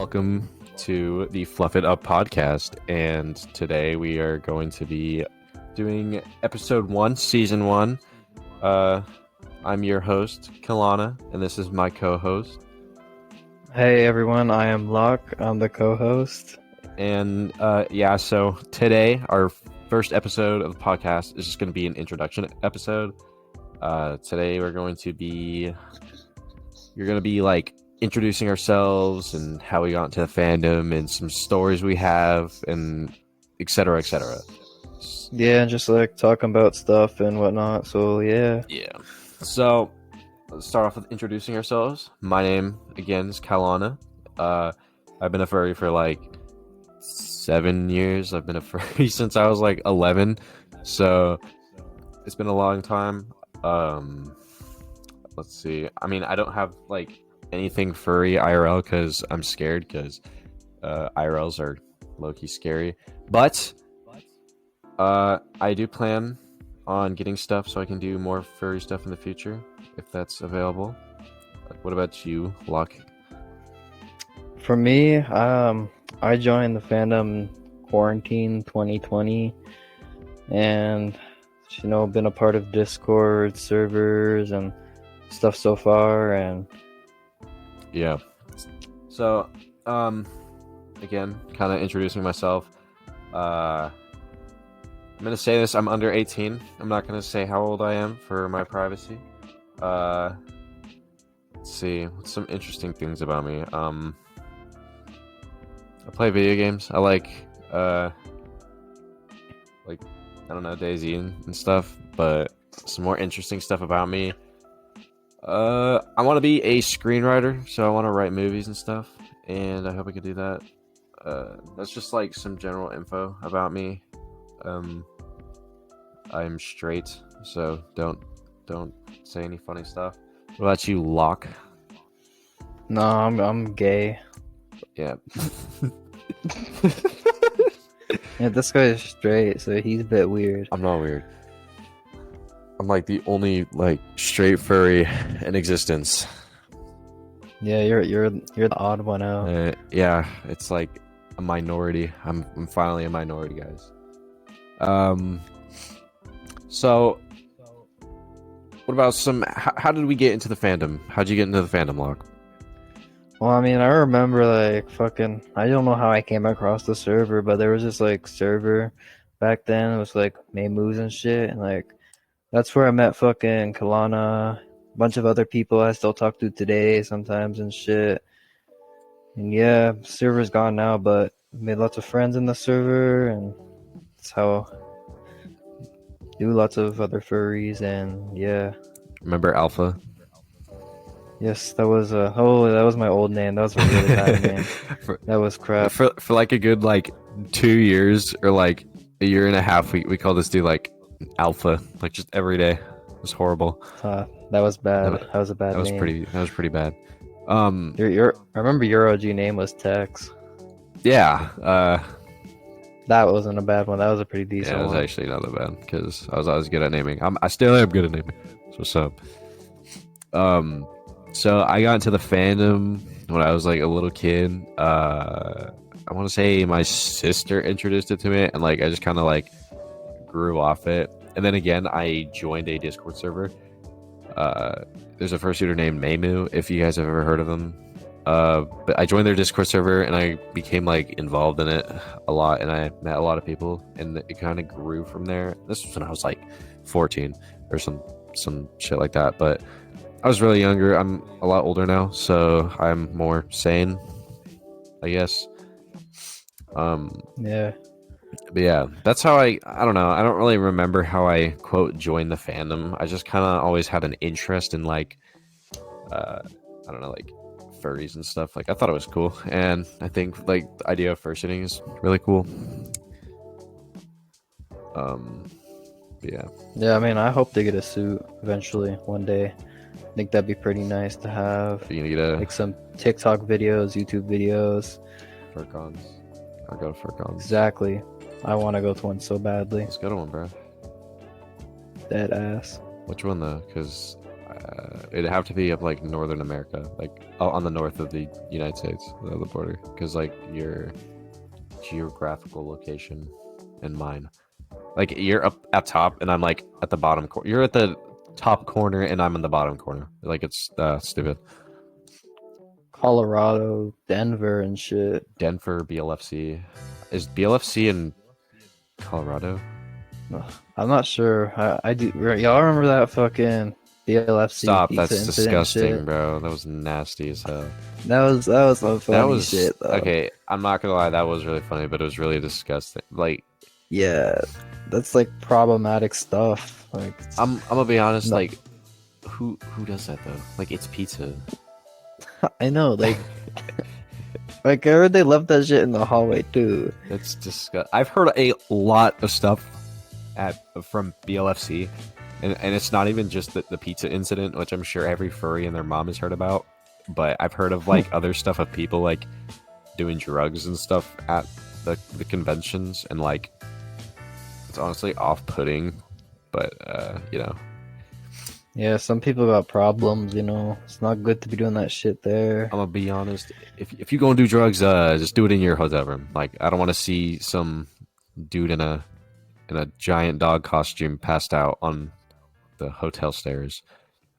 Welcome to the Fluff It Up podcast, and today we are going to be doing episode 1, season 1. I'm your host, Kalana, and this is my co-host. Hey everyone, I am Locke. I'm the co-host. And so today our first episode of the podcast is just going to be an introduction episode. Today you're going to be like introducing ourselves and how we got into the fandom and some stories we have and etc. etc. Yeah, just like talking about stuff and whatnot. So yeah. So let's start off with introducing ourselves. My name again is Kalana. I've been a furry for like 7 years. I've been a furry since I was like 11, so it's been a long time. Let's see. I mean, I don't have like anything furry IRL because I'm scared because IRLs are low-key scary. But I do plan on getting stuff so I can do more furry stuff in the future if that's available. What about you, Locke? For me, I joined the fandom quarantine 2020, and been a part of Discord servers and stuff so far, and yeah. So, again, kind of introducing myself. I'm gonna say this: I'm under 18. I'm not gonna say how old I am for my privacy. Let's see. What's some interesting things about me? I play video games. I like I don't know, DayZ and stuff. But some more interesting stuff about me. I want to be a screenwriter, so I want to write movies and stuff, and I hope I can do that. That's just like some general info about me. I'm straight, so don't say any funny stuff. What about you, Locke? no, I'm gay. Yeah. Yeah, this guy is straight, so he's a bit weird. I'm not weird. I'm like the only like straight furry in existence. Yeah, you're the odd one out. Yeah, it's like a minority. I'm finally a minority, guys. So what about how did we get into the fandom? How'd you get into the fandom, Locke? Well, I mean, I remember like I don't know how I came across the server, but there was this like server back then. It was like moves and shit, and like that's where I met fucking Kalana, a bunch of other people I still talk to today sometimes and shit. And yeah, server's gone now, but made lots of friends in the server, and that's how I do lots of other furries. And yeah, Remember Alpha? yes, that was that was my old name. That was a really bad name. That was crap. For like a good like 2 years or like a year and a half, we called this dude like Alpha, like just every day. It was horrible. That was bad. That was a bad name. That was pretty bad. I remember your OG name was Tex. Yeah. That wasn't a bad one. That was a pretty decent one. Yeah, it was actually not that bad because I was always good at naming. I still am good at naming. So what's up? So I got into the fandom when I was like a little kid. I want to say my sister introduced it to me, and like I just kind of like grew off it. And then again, I joined a Discord server. There's a fursuiter named Meimu, if you guys have ever heard of them. But I joined their Discord server and I became like involved in it a lot, and I met a lot of people, and it kind of grew from there. This was when I was like 14 or some shit like that, but I was really younger. I'm a lot older now, so I'm more sane, I guess. Yeah. But yeah, that's how I don't know. I don't really remember how I quote joined the fandom. I just kind of always had an interest in like, I don't know, like furries and stuff. Like I thought it was cool, and I think like the idea of fursuiting is really cool. But yeah. Yeah, I mean, I hope to get a suit eventually one day. I think that'd be pretty nice to have. You're gonna get like some TikTok videos, YouTube videos. FurCons. I'll go to FurCons. Exactly. I want to go to one so badly. Let's go to one, bro. Dead ass. Which one though? Because It'd have to be of like Northern America, like on the north of the United States, the border, because like your geographical location and mine, like you're up at top and I'm like at the bottom corner. You're at the top corner and I'm in the bottom corner. Like it's stupid. Colorado, Denver, and shit. Denver, BLFC. Is BLFC in Colorado? Ugh, I'm not sure. I do. Y'all remember that fucking BLFC Stop! pizza That's incident and disgusting, shit? bro. That was nasty as hell. That was some That funny was shit though. okay. I'm not gonna lie, that was really funny, but it was really disgusting. Like, Yeah, that's like problematic stuff. Like, I'm gonna be honest. no, Like, who does that though? Like, it's pizza. I know. Like I heard they left that shit in the hallway too. That's disgusting. I've heard a lot of stuff from BLFC, and it's not even just the pizza incident, which I'm sure every furry and their mom has heard about. But I've heard of like other stuff of people like doing drugs and stuff at the conventions, and like it's honestly off-putting. But you know, Yeah, some people got problems. You know, it's not good to be doing that shit there. I'm gonna be honest. If you go and do drugs, just do it in your hotel room. Like, I don't want to see some dude in a giant dog costume passed out on the hotel stairs.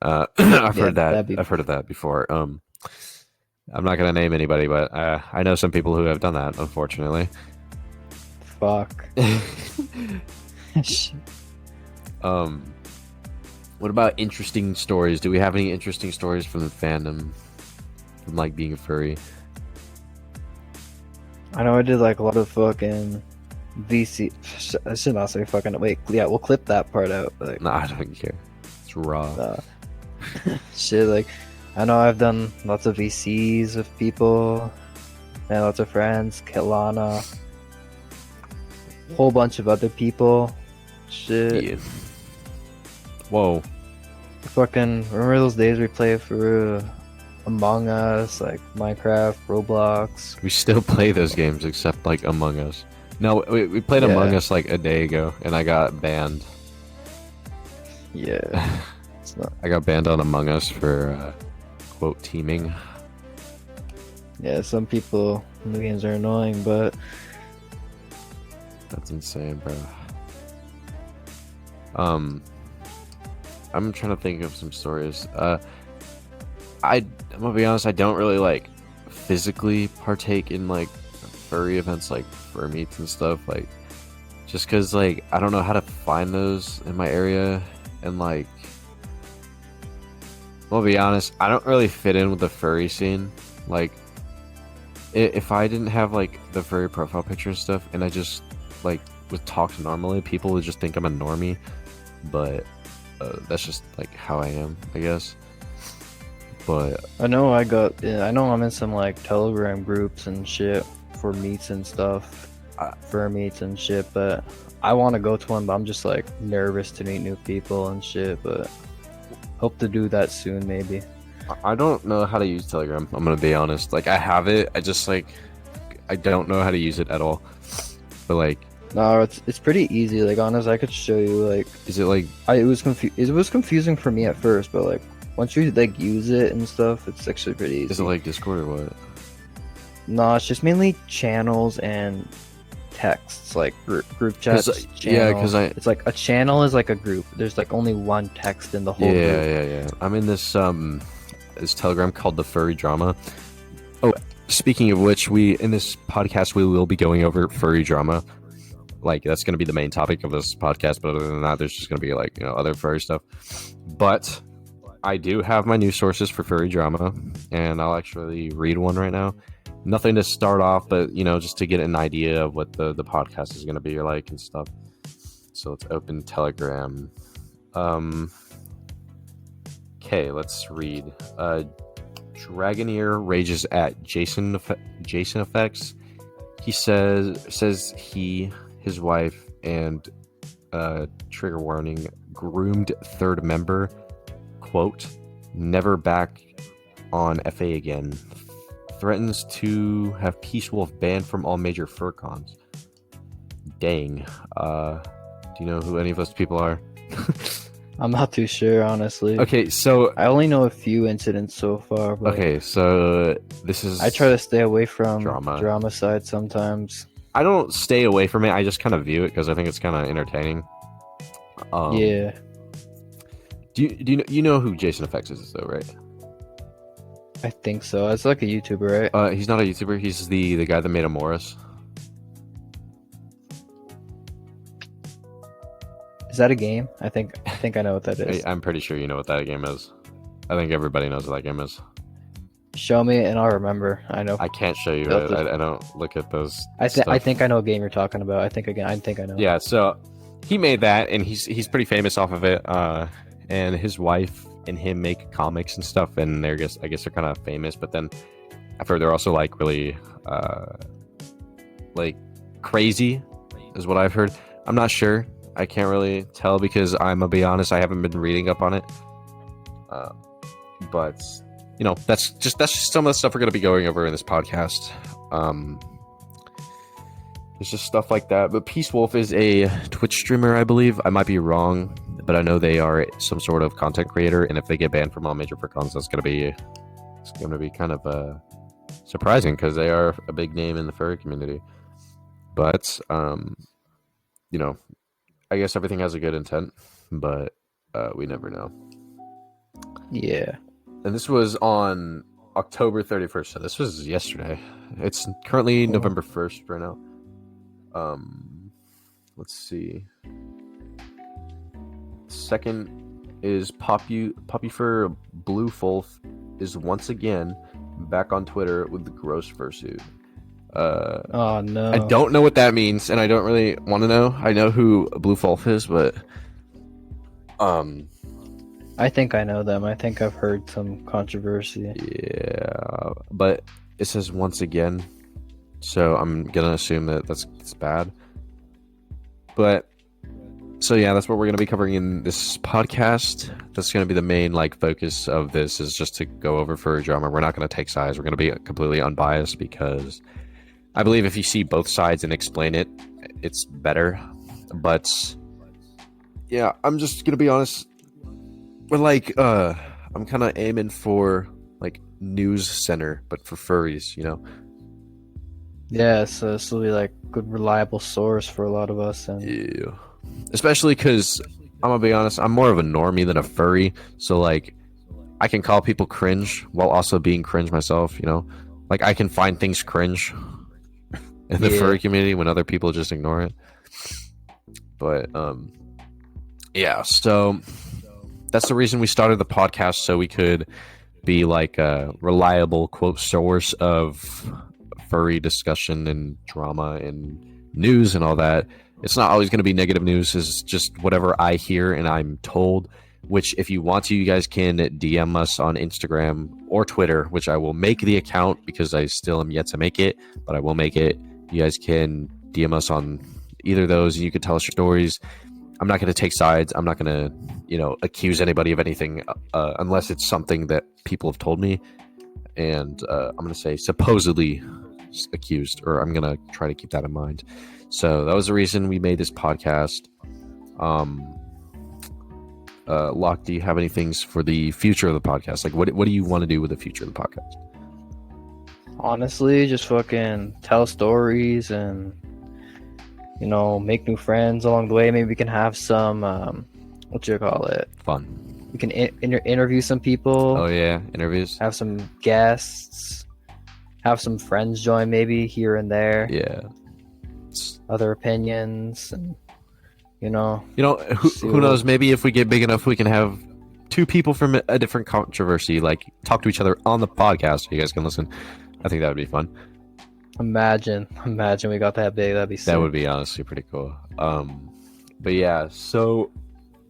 I've Yeah, heard that. that'd be I've heard of that before. I'm not gonna name anybody, but I know some people who have done that. Unfortunately. fuck. Shit. What about interesting stories? Do we have any interesting stories from the fandom, from like being a furry? I know I did like a lot of fucking VC. I should not say fucking. Wait, yeah, we'll clip that part out. Like, No, I don't care. It's raw. shit, like, I know I've done lots of VCs with people, and lots of friends, Kelana, whole bunch of other people. Shit. Yeah. Whoa. Fucking remember those days we played for Among Us, like Minecraft, Roblox. We still play those games, except like Among Us. No, we played Yeah. Among Us like a day ago, and I got banned. Yeah, it's not. I got banned on Among Us for quote teaming. Yeah, some people in the games are annoying, but That's insane, bro. I'm trying to think of some stories. I'm gonna be honest, I don't really like physically partake in like furry events like fur meets and stuff, like just because like I don't know how to find those in my area, and like I'll be honest, I don't really fit in with the furry scene. Like if I didn't have like the furry profile picture and stuff, and I just like would talk normally, people would just think I'm a normie. But that's just like how I am, I guess. But I know I know I'm in some like Telegram groups and shit for meets and stuff, fur meets and shit. But I want to go to one, but I'm just like nervous to meet new people and shit. But hope to do that soon, maybe. I don't know how to use Telegram. I'm gonna be honest. Like I have it, I just like I don't know how to use it at all. But like, No, it's pretty easy. Like honest, I could show you. Like is it like it was confusing for me at first, but like once you like use it and stuff, it's actually pretty easy. is it like Discord or what? No, it's just mainly channels and texts, like group chats. Yeah, channel. because It's like a channel is like a group. There's like only one text in the whole group. yeah. I'm in this Telegram called the Furry Drama. Oh, speaking of which, in this podcast we will be going over furry drama. Like that's going to be the main topic of this podcast, but other than that, there's just going to be like, you know, other furry stuff. But I do have my news sources for furry drama, and I'll actually read one right now. Nothing to start off, but you know, just to get an idea of what the podcast is going to be like and stuff. So let's open Telegram. Okay, let's read. Dragoneer rages at Jason Effects. He says his wife, and trigger warning, groomed third member, quote, never back on FA again, threatens to have Peace Wolf banned from all major fur cons. Dang. Do you know who any of those people are? I'm not too sure, honestly. Okay, so I only know a few incidents so far, but okay, so this is I try to stay away from drama. drama side sometimes. I don't stay away from it. I just kind of view it because I think it's kind of entertaining. Yeah, Do you know who Jason FX is though, right? I think so. It's like a YouTuber, right? He's not a YouTuber. He's the guy that made Amoris. Is that a game? I think I know what that is. I'm pretty sure you know what that game is. I think everybody knows what that game is. Show me and I'll remember. I know. I can't show you That's it. I don't look at those. I stuff. think I know what game you're talking about. I think I know. Yeah, so he made that, and he's pretty famous off of it. And his wife and him make comics and stuff, and I guess they're kind of famous. But then I've heard they're also like really like crazy, is what I've heard. I'm not sure. I can't really tell because I'm gonna be honest. I haven't been reading up on it. But you know, that's just some of the stuff we're gonna be going over in this podcast. It's just stuff like that. But Peace Wolf is a Twitch streamer, I believe. I might be wrong, but I know they are some sort of content creator. And if they get banned from all major FurCons, it's gonna be kind of surprising because they are a big name in the furry community. But you know, I guess everything has a good intent, but we never know. Yeah. And this was on October 31st, so this was yesterday. It's currently November 1st right now. Let's see. Second is Poppyfur Blue Fulf is once again back on Twitter with the gross fursuit. Oh no. I don't know what that means, and I don't really want to know. I know who Blue Fulf is, but I think I know them. I think I've heard some controversy. Yeah, but it says once again, so I'm gonna assume that that's bad. But so yeah, that's what we're gonna be covering in this podcast. That's gonna be the main like focus of this, is just to go over furry drama. We're not gonna take sides. We're gonna be completely unbiased because I believe if you see both sides and explain it, it's better. But yeah, I'm just gonna be honest. We're like, I'm kind of aiming for like news center, but for furries, you know. Yeah, so this will be like good, reliable source for a lot of us. And Yeah, especially because I'm gonna be honest, I'm more of a normie than a furry, so like I can call people cringe while also being cringe myself, you know. Like I can find things cringe in the furry community when other people just ignore it. But yeah, so that's the reason we started the podcast, so we could be like a reliable quote source of furry discussion and drama and news and all that. It's not always going to be negative news. It's just whatever I hear and I'm told, which if you want to, you guys can DM us on Instagram or Twitter, which I will make the account because I still am yet to make it, but I will make it. You guys can DM us on either of those and you can tell us your stories. I'm not going to take sides. I'm not going to, you know, accuse anybody of anything unless it's something that people have told me. And I'm going to say supposedly accused, or I'm going to try to keep that in mind. So that was the reason we made this podcast. Locke, do you have any things for the future of the podcast? Like, what do you want to do with the future of the podcast? honestly, just fucking tell stories and, you know, make new friends along the way. Maybe we can have some, what you call it? Fun. We can interview some people. Oh yeah, interviews. Have some guests. Have some friends join maybe here and there. Yeah. Other opinions, and you know, who knows? Maybe if we get big enough, we can have two people from a different controversy like talk to each other on the podcast. So you guys can listen. I think that would be fun. Imagine we got that big. That'd be sick. That would be honestly pretty cool. But yeah, so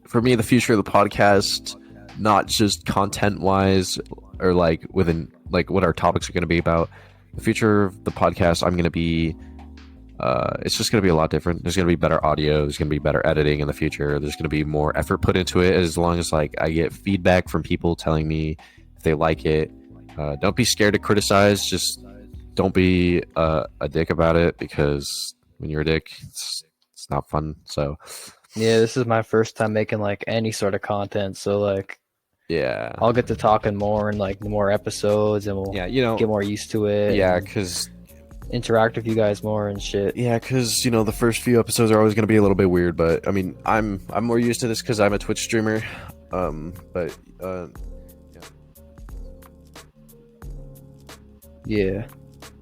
for me, the future of the podcast, not just content wise or like within like what our topics are going to be about. The future of the podcast, I'm going to be. It's just going to be a lot different. There's going to be better audio. There's going to be better editing in the future. There's going to be more effort put into it, as long as like I get feedback from people telling me if they like it. Don't be scared to criticize. Just don't be a dick about it, because when you're a dick, it's not fun. So Yeah, this is my first time making like any sort of content, so like Yeah. I'll get to talking more and like more episodes, and we'll Yeah, get more used to it yeah, and because interact with you guys more and shit. the first few episodes are always going to be a little bit weird, but I mean, I'm more used to this because I'm a Twitch streamer. But yeah. Yeah.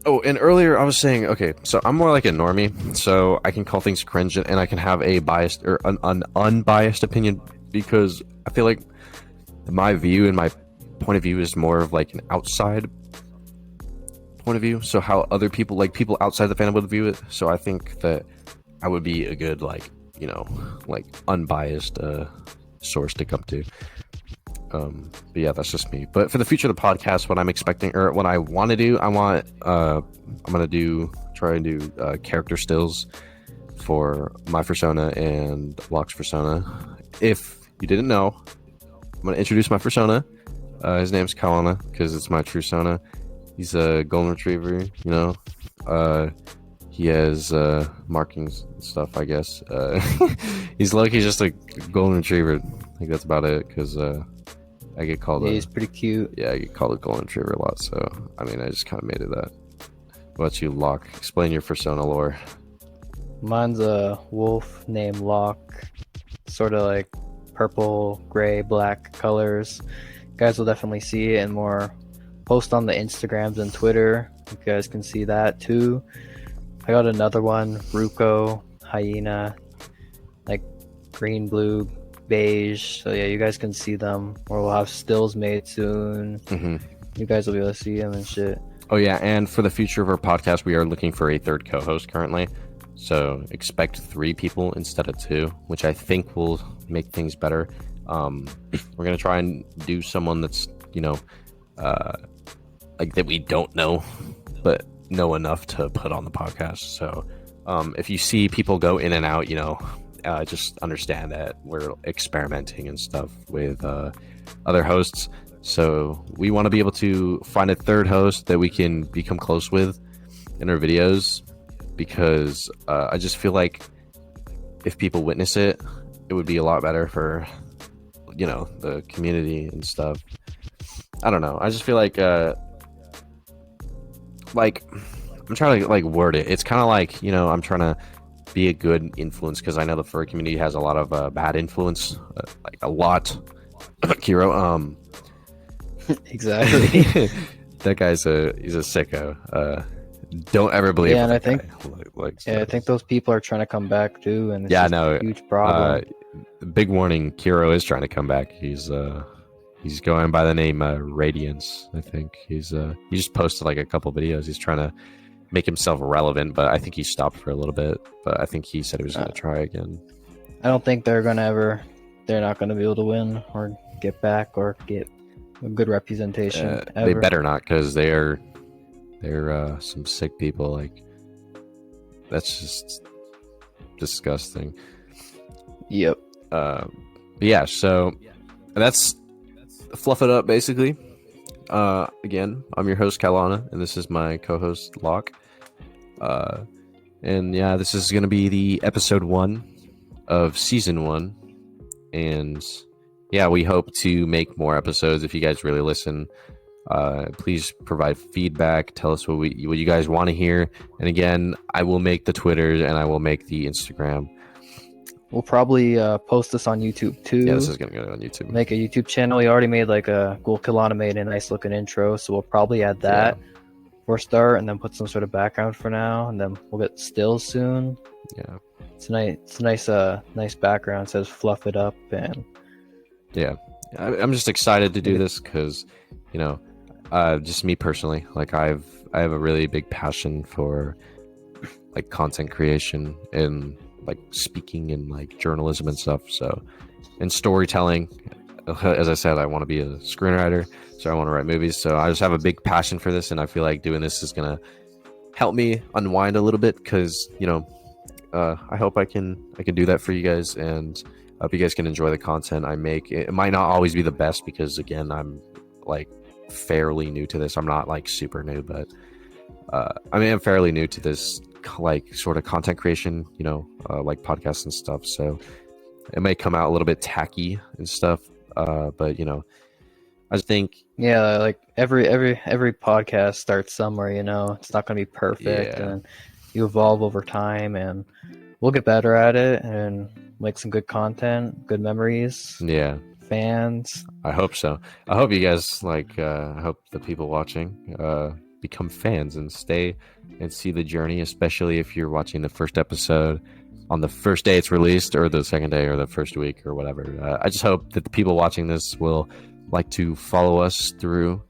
Oh, and earlier I was saying, okay, so I'm more like a normie, so I can call things cringe and I can have a biased or an unbiased opinion because I feel like my view and my point of view is more of like an outside point of view. So how other people, like people outside the fandom, would view it. So I think that I would be a good like unbiased source to come to. But yeah, that's just me. But for the future of the podcast, what I'm expecting or what I want to do, I'm gonna try and do character stills for my persona and Locke's persona. If you didn't know, I'm gonna introduce my persona. His name's Kalana because it's my true persona. He's a golden retriever, he has markings and stuff, I guess. He's just a golden retriever. I think that's about it because I get called He's pretty cute. I get called a golden retriever a lot. So I mean, I just kind of made it that. What about you, Locke? Explain your persona lore. Mine's a wolf named Locke, sort of like purple, gray, black colors. You guys will definitely see it and more. Post on the Instagrams and Twitter. You guys can see that too. I got another one, Ruko, hyena, like green, blue, beige. So yeah, you guys can see them. Or we'll have stills made soon. Mm-hmm. You guys will be able to see them and shit. Oh yeah, and for the future of our podcast, we are looking for a third co-host currently. So expect 3 people instead of 2, which I think will make things better. We're gonna try and do someone that's like that we don't know, but know enough to put on the podcast. So if you see people go in and out, just understand that we're experimenting and stuff with other hosts. So we want to be able to find a third host that we can become close with in our videos, because I just feel like if people witness it, it would be a lot better for the community and stuff. I don't know. I just feel like I'm trying to word it. It's kind of like I'm trying to be a good influence, because I know the furry community has a lot of bad influence, like a lot. Kiro, Exactly. that guy's he's a sicko. Don't ever believe. Yeah, and I think I think those people are trying to come back too, and it's yeah, just no, a huge problem. Big warning. Kiro is trying to come back. He's going by the name Radiance. I think he just posted like a couple videos. He's trying to make himself relevant, but I think he stopped for a little bit. But I think he said he was going to try again. I don't think they're not gonna be able to win or get back or get a good representation. They better not, because they're some sick people. Like, that's just disgusting. Yep. Yeah, so that's Fluff It Up, basically. Again, I'm your host, Kalana, and this is my co-host, Locke. And yeah, this is going to be the episode 1 of season 1. And yeah, we hope to make more episodes. If you guys really listen, please provide feedback. Tell us what you guys want to hear. And again, I will make the Twitters and I will make the Instagram. We'll probably post this on YouTube too. Yeah, this is gonna go on YouTube. Make a YouTube channel. We already made Kalana made a nice looking intro, so we'll probably add that for a start, and then put some sort of background for now, and then we'll get stills soon. Yeah, it's a nice background. It says "Fluff It Up," and yeah, I'm just excited to do this because, just me personally, like I have a really big passion for like content creation and like speaking and like journalism and stuff, so, and storytelling. As I said, I want to be a screenwriter, so I want to write movies. So I just have a big passion for this, and I feel like doing this is gonna help me unwind a little bit, because I hope I can do that for you guys, and I hope you guys can enjoy the content I make. It might not always be the best, because again, I'm like fairly new to this. I'm not like super new, but I'm fairly new to this like sort of content creation, like podcasts and stuff. So it may come out a little bit tacky and stuff. But you know, I just think Yeah, like every podcast starts somewhere, you know. It's not gonna be perfect, Yeah. and you evolve over time, and we'll get better at it and make some good content, good memories, yeah, fans. I hope so. I hope you guys like. I hope the people watching become fans and stay and see the journey, especially if you're watching the first episode on the first day it's released, or the second day, or the first week, or whatever. I just hope that the people watching this will like to follow us through,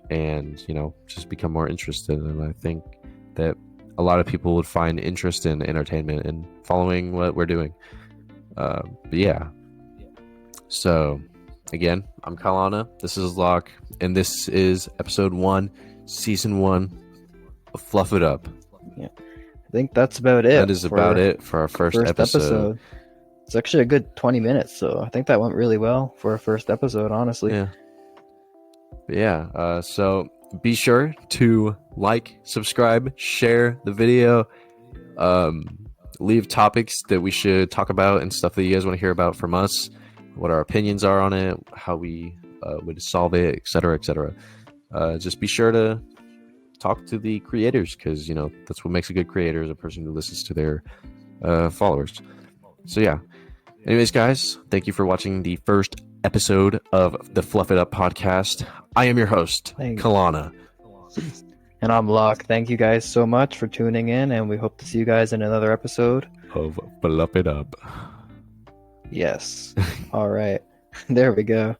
and you know, just become more interested. And I think that a lot of people would find interest in entertainment and following what we're doing. But yeah, so. Again, I'm Kalana, this is Locke, and this is episode 1, season 1 of Fluff It Up. Yeah, I think that's about it. That is about it for our first episode. It's actually a good 20 minutes, so I think that went really well for a first episode, honestly. Yeah. But yeah, so be sure to like, subscribe, share the video, leave topics that we should talk about and stuff that you guys want to hear about from us. What our opinions are on it, how we would solve it, etc., etc. Just be sure to talk to the creators, because you know that's what makes a good creator, is a person who listens to their followers. So yeah. Anyways, guys, thank you for watching the first episode of the Fluff It Up podcast. I am your host, Kalana. And I'm Locke. Thank you guys so much for tuning in, and we hope to see you guys in another episode of Fluff It Up. Yes. All right. There we go.